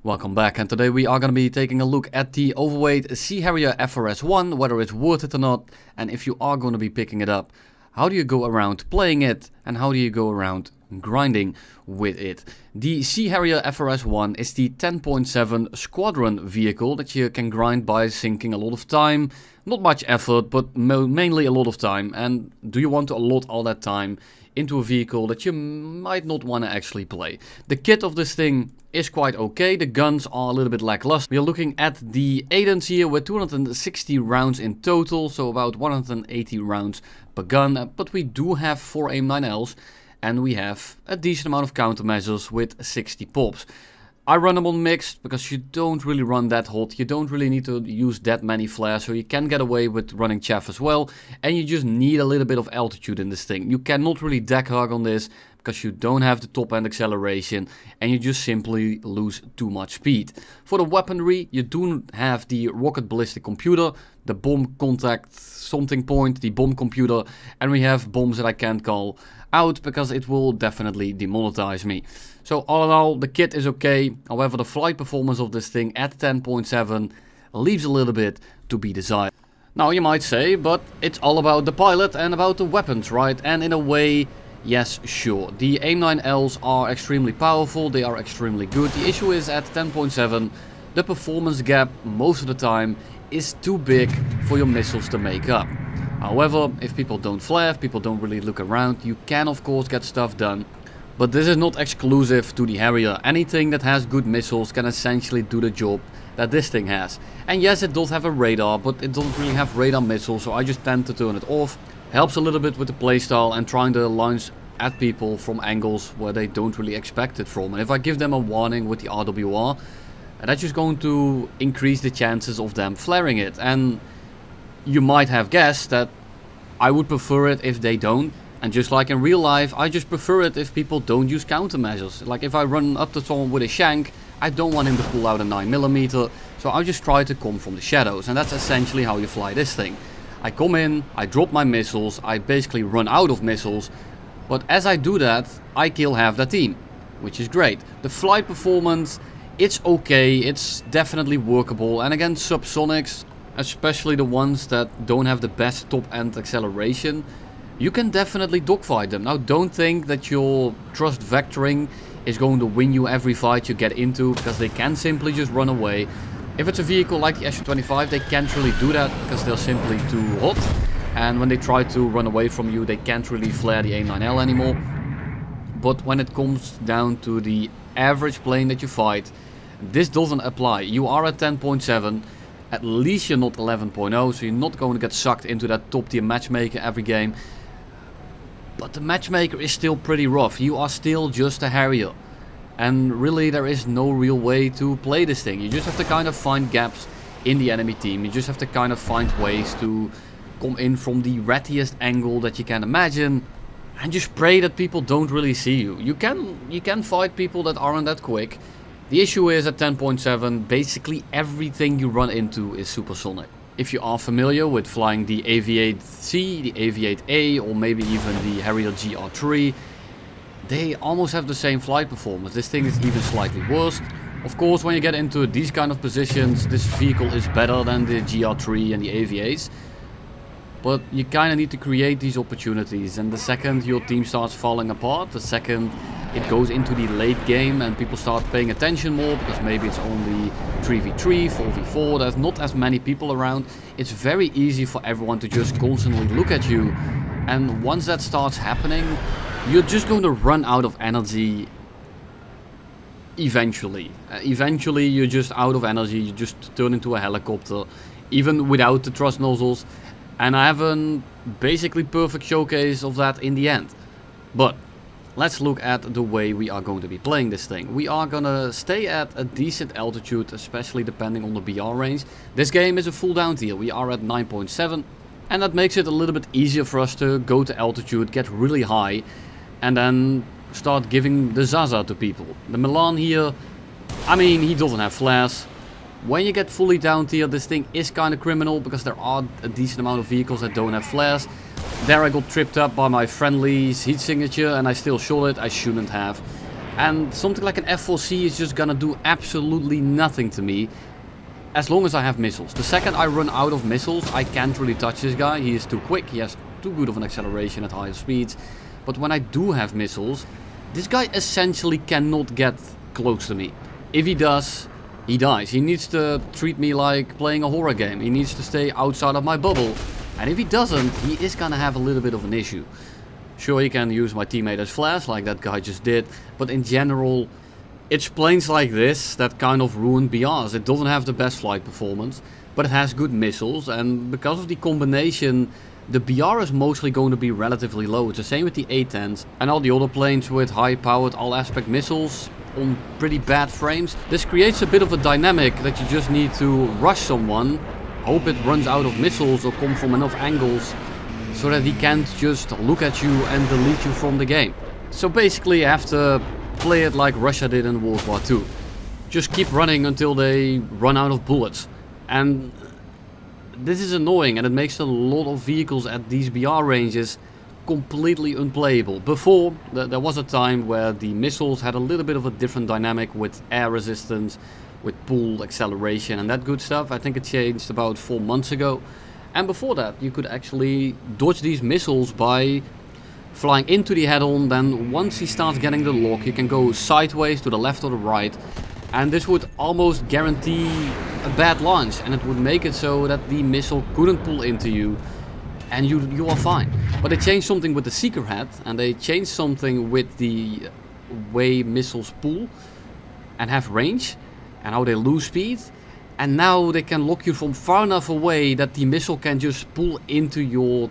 Welcome back, and today we are going to be taking a look at the overweight Sea Harrier FRS.1, whether it's worth it or not, and if you are going to be picking it up, how do you go around playing it, and how do you go around grinding with it. The Sea Harrier FRS.1 is the 10.7 squadron vehicle that you can grind by sinking a lot of time, not much effort, but mainly a lot of time. And do you want to allot all that time into a vehicle that you might not want to actually play? The kit of this thing is quite okay. The guns are a little bit lackluster. We are looking at the Aidens here with 260 rounds in total, so about 180 rounds per gun. But we do have 4 AIM-9Ls. And we have a decent amount of countermeasures with 60 pops. I run them on mixed because you don't really run that hot. You don't really need to use that many flares, so you can get away with running chaff as well. And you just need a little bit of altitude in this thing. You cannot really deck hug on this because you don't have the top end acceleration and you just simply lose too much speed. For the weaponry, you do have the rocket ballistic computer, the bomb contact something point, the bomb computer, and we have bombs that I can't call out because it will definitely demonetize me. So all in all, the kit is okay. However, the flight performance of this thing at 10.7 leaves a little bit to be desired. Now you might say, but it's all about the pilot and about the weapons, right? And in a way, yes, sure. The AIM-9Ls are extremely powerful, they are extremely good. The issue is at 10.7, the performance gap most of the time is too big for your missiles to make up. However, if people don't flare, if people don't really look around, you can of course get stuff done. But this is not exclusive to the Harrier. Anything that has good missiles can essentially do the job that this thing has. And yes, it does have a radar, but it doesn't really have radar missiles, so I just tend to turn it off. Helps a little bit with the playstyle and trying to launch at people from angles where they don't really expect it from. And if I give them a warning with the RWR, that's just going to increase the chances of them flaring it. And you might have guessed that I would prefer it if they don't. And just like in real life, I just prefer it if people don't use countermeasures. Like if I run up to someone with a shank, I don't want him to pull out a 9mm. So I just try to come from the shadows. And that's essentially how you fly this thing. I come in, I drop my missiles, I basically run out of missiles. But as I do that, I kill half the team, which is great. The flight performance, it's okay, it's definitely workable. And again, subsonics, especially the ones that don't have the best top end acceleration, you can definitely dogfight them. Now don't think that your thrust vectoring is going to win you every fight you get into, because they can simply just run away. If it's a vehicle like the SU-25, they can't really do that because they're simply too hot. And when they try to run away from you, they can't really flare the AIM-9L anymore. But when it comes down to the average plane that you fight, this doesn't apply. You are at 10.7. At least you're not 11.0, so you're not going to get sucked into that top tier matchmaker every game. But the matchmaker is still pretty rough. You are still just a Harrier. And really there is no real way to play this thing. You just have to kind of find gaps in the enemy team. You just have to kind of find ways to come in from the rattiest angle that you can imagine. And just pray that people don't really see you. You can fight people that aren't that quick. The issue is at 10.7, basically everything you run into is supersonic. If you are familiar with flying the AV-8C, the AV-8A, or maybe even the Harrier GR3, they almost have the same flight performance. This thing is even slightly worse. Of course, when you get into these kind of positions, this vehicle is better than the GR3 and the AV-8s. But you kind of need to create these opportunities, and the second your team starts falling apart, the second it goes into the late game and people start paying attention more because maybe it's only 3v3, 4v4, there's not as many people around, it's very easy for everyone to just constantly look at you. And once that starts happening, you're just going to run out of energy eventually. Eventually you're just out of energy, you just turn into a helicopter, even without the thrust nozzles. And I have a basically perfect showcase of that in the end. But let's look at the way we are going to be playing this thing. We are gonna stay at a decent altitude, especially depending on the BR range. This game is a full down tier. We are at 9.7, and that makes it a little bit easier for us to go to altitude, get really high, and then start giving the Zaza to people. The Milan here, I mean, he doesn't have flares. When you get fully down tier, this thing is kind of criminal because there are a decent amount of vehicles that don't have flares. There I got tripped up by my friendly's heat signature and I still shot it. I shouldn't have. And something like an F4C is just gonna do absolutely nothing to me as long as I have missiles. The second I run out of missiles, I can't really touch this guy. He is too quick, he has too good of an acceleration at higher speeds. But when I do have missiles, this guy essentially cannot get close to me. If he does, he dies. He needs to treat me like playing a horror game. He needs to stay outside of my bubble. And if he doesn't, he is gonna have a little bit of an issue. Sure, he can use my teammate as flash, like that guy just did, but in general, it's planes like this that kind of ruin BRs. It doesn't have the best flight performance, but it has good missiles, and because of the combination, the BR is mostly going to be relatively low. It's the same with the A-10s, and all the other planes with high-powered all-aspect missiles on pretty bad frames. This creates a bit of a dynamic that you just need to rush someone, hope it runs out of missiles or come from enough angles so that he can't just look at you and delete you from the game. So basically you have to play it like Russia did in World War II. Just keep running until they run out of bullets. And this is annoying, and it makes a lot of vehicles at these BR ranges completely unplayable. Before, there was a time where the missiles had a little bit of a different dynamic with air resistance, with pull, acceleration and that good stuff. I think it changed about 4 months ago. And before that, you could actually dodge these missiles by flying into the head-on. Then once he starts getting the lock, you can go sideways to the left or the right. And this would almost guarantee a bad launch. And it would make it so that the missile couldn't pull into you. And you are fine. But they changed something with the seeker head. And they changed something with the way missiles pull and have range. And how they lose speed. And now they can lock you from far enough away that the missile can just pull into your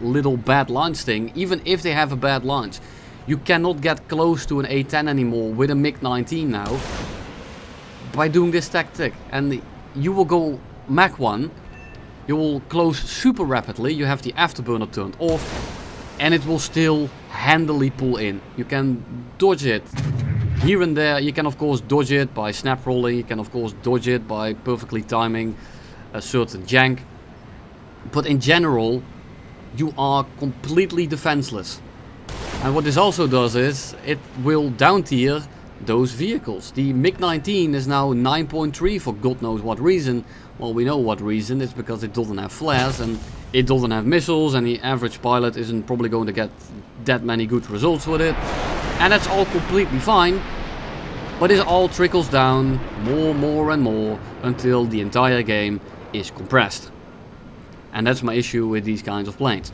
little bad launch thing, even if they have a bad launch. You cannot get close to an A-10 anymore with a MiG-19 now by doing this tactic. And you will go Mach 1, you will close super rapidly, you have the afterburner turned off, and it will still handily pull in. You can dodge it here and there. You can of course dodge it by snap rolling, you can of course dodge it by perfectly timing a certain jank. But in general, you are completely defenseless. And what this also does is, it will down tier those vehicles. The MiG-19 is now 9.3 for God knows what reason. Well, we know what reason. It's because it doesn't have flares and it doesn't have missiles, and the average pilot isn't probably going to get that many good results with it. And that's all completely fine, but it all trickles down more and more until the entire game is compressed. And that's my issue with these kinds of planes.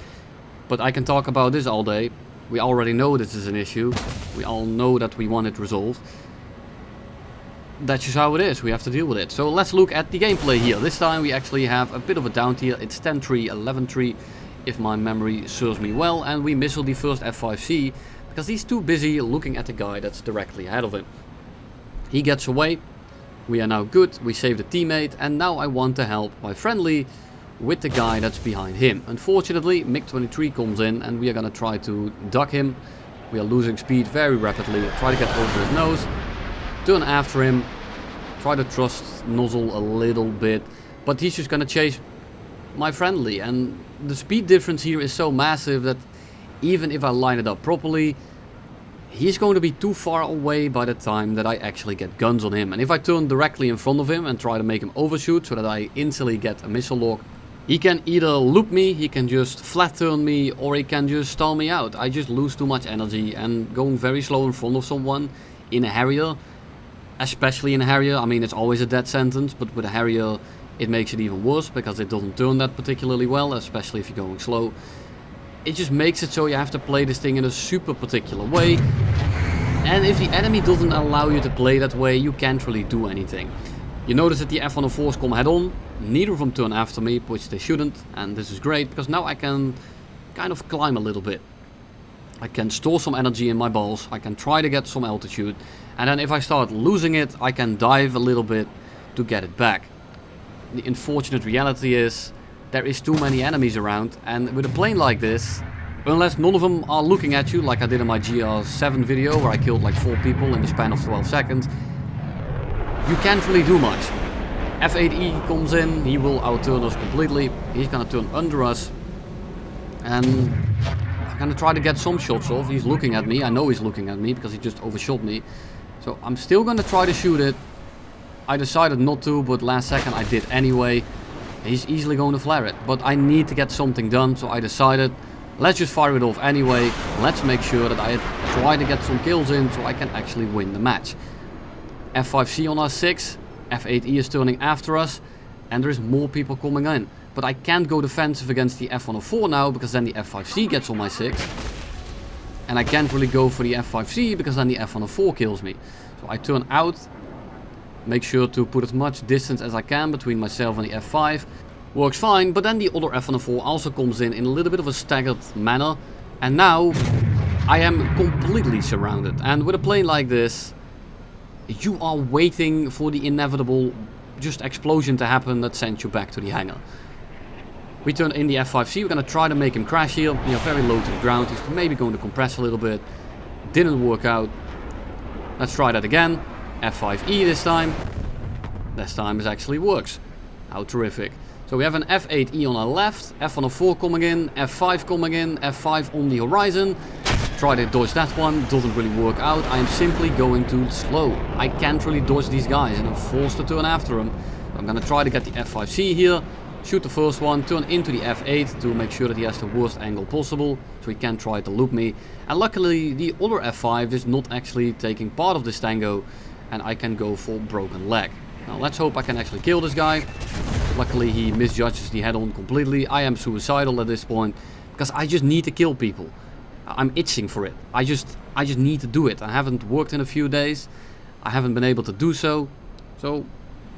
But I can talk about this all day. We already know this is an issue. We all know that we want it resolved. That's just how it is. We have to deal with it. So let's look at the gameplay here. This time we actually have a bit of a down tier. It's 10-3, 11-3, if my memory serves me well. And we missile the first F5C because he's too busy looking at the guy that's directly ahead of him. He gets away. We are now good. We save the teammate. And now I want to help my friendly with the guy that's behind him. Unfortunately, MiG-23 comes in and we are going to try to duck him. We are losing speed very rapidly. Try to get over his nose. Turn after him. Try to thrust nozzle a little bit. But he's just going to chase my friendly. And the speed difference here is so massive that even if I line it up properly, he's going to be too far away by the time that I actually get guns on him. And if I turn directly in front of him and try to make him overshoot so that I instantly get a missile lock, he can either loop me, he can just flat turn me, or he can just stall me out. I just lose too much energy, and going very slow in front of someone in a Harrier, especially in a Harrier, I mean it's always a dead sentence, but with a Harrier it makes it even worse because it doesn't turn that particularly well, especially if you're going slow. It just makes it so you have to play this thing in a super particular way. And if the enemy doesn't allow you to play that way, you can't really do anything. You notice that the F104s come head on, neither of them turn after me, which they shouldn't, and this is great because now I can kind of climb a little bit. I can store some energy in my balls, I can try to get some altitude, and then if I start losing it, I can dive a little bit to get it back. The unfortunate reality is, there is too many enemies around, and with a plane like this, unless none of them are looking at you, like I did in my GR7 video where I killed like 4 people in the span of 12 seconds, you can't really do much. F8E comes in, he will outturn us completely, he's gonna turn under us, and I'm gonna try to get some shots off. He's looking at me. I know he's looking at me because he just overshot me. So I'm still gonna try to shoot it. I decided not to, but last second I did anyway. He's easily going to flare it. But I need to get something done, so I decided, let's just fire it off anyway. Let's make sure that I try to get some kills in so I can actually win the match. F5C on our 6. F8E is turning after us. And there is more people coming in. But I can't go defensive against the F104 now, because then the F5C gets on my 6. And I can't really go for the F5C, because then the F104 kills me. So I turn out. Make sure to put as much distance as I can between myself and the F5. Works fine, but then the other F104 also comes in a little bit of a staggered manner. And now I am completely surrounded. And with a plane like this, you are waiting for the inevitable just explosion to happen that sends you back to the hangar. We turn in the F5C. We're going to try to make him crash here. We are very low to the ground. He's maybe going to compress a little bit. Didn't work out. Let's try that again. F5E this time. This time it actually works. How terrific. So we have an F8E on our left, F104 coming in, F5 coming in, F5 on the horizon. Try to dodge that one, doesn't really work out. I am simply going too slow. I can't really dodge these guys and I'm forced to turn after them. I'm gonna try to get the F5C here, shoot the first one, turn into the F8 to make sure that he has the worst angle possible, so he can't try to loop me. And luckily the other F5 is not actually taking part of this tango, and I can go for broken leg. Now let's hope I can actually kill this guy. Luckily he misjudges the head-on completely. I am suicidal at this point because I just need to kill people. I'm itching for it. I just need to do it. I haven't worked in a few days. I haven't been able to do so. So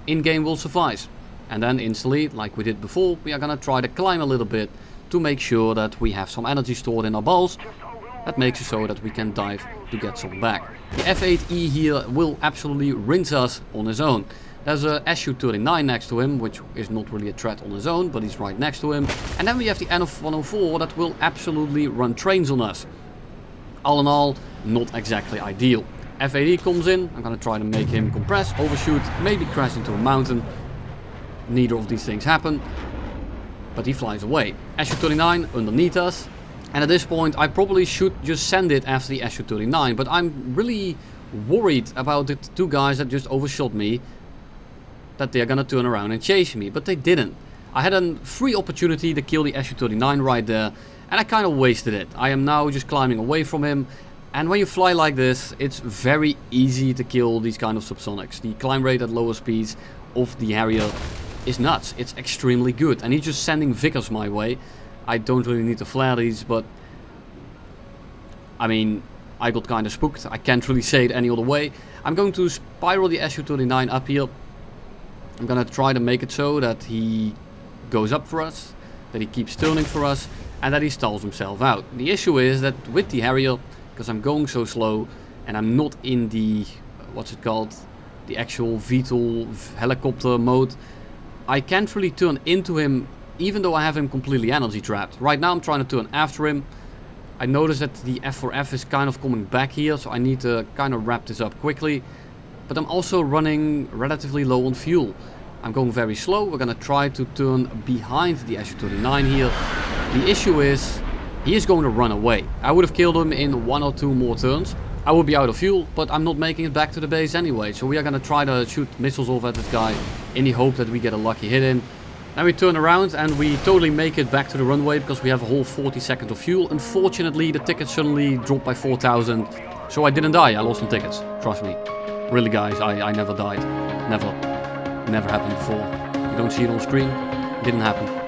in-game will suffice. And then instantly, like we did before, we are gonna try to climb a little bit to make sure that we have some energy stored in our balls. That makes it so that we can dive to get some back. The F8E here will absolutely rinse us on his own. There's a Su-39 next to him, which is not really a threat on his own, but he's right next to him. And then we have the N104 that will absolutely run trains on us. All in all, not exactly ideal. F8E comes in. I'm gonna try to make him compress, overshoot, maybe crash into a mountain. Neither of these things happen, but he flies away. Su-39 underneath us. And at this point I probably should just send it after the Su-39, but I'm really worried about the two guys that just overshot me, that they're gonna turn around and chase me, but they didn't. I had a free opportunity to kill the Su-39 right there, and I kind of wasted it. I am now just climbing away from him, and when you fly like this, it's very easy to kill these kind of subsonics. The climb rate at lower speeds of the Harrier is nuts. It's extremely good, and he's just sending Vickers my way. I don't really need to flare these, but I mean, I got kind of spooked. I can't really say it any other way. I'm going to spiral the Su-39 up here. I'm gonna try to make it so that he goes up for us, that he keeps turning for us, and that he stalls himself out. The issue is that with the Harrier, because I'm going so slow, and I'm not in the, what's it called, the actual VTOL helicopter mode, I can't really turn into him, even though I have him completely energy trapped. Right now I'm trying to turn after him. I notice that the F4F is kind of coming back here, so I need to kind of wrap this up quickly. But I'm also running relatively low on fuel. I'm going very slow. We're gonna try to turn behind the Su-39 here. The issue is, he is going to run away. I would have killed him in 1 or 2 more turns. I would be out of fuel, but I'm not making it back to the base anyway. So we are gonna try to shoot missiles off at this guy in the hope that we get a lucky hit in. Then we turn around and we totally make it back to the runway because we have a whole 40 seconds of fuel. Unfortunately, the tickets suddenly dropped by 4,000. So I didn't die. I lost some tickets. Trust me. Really, guys, I never died. Never. Never happened before. You don't see it on screen. Didn't happen.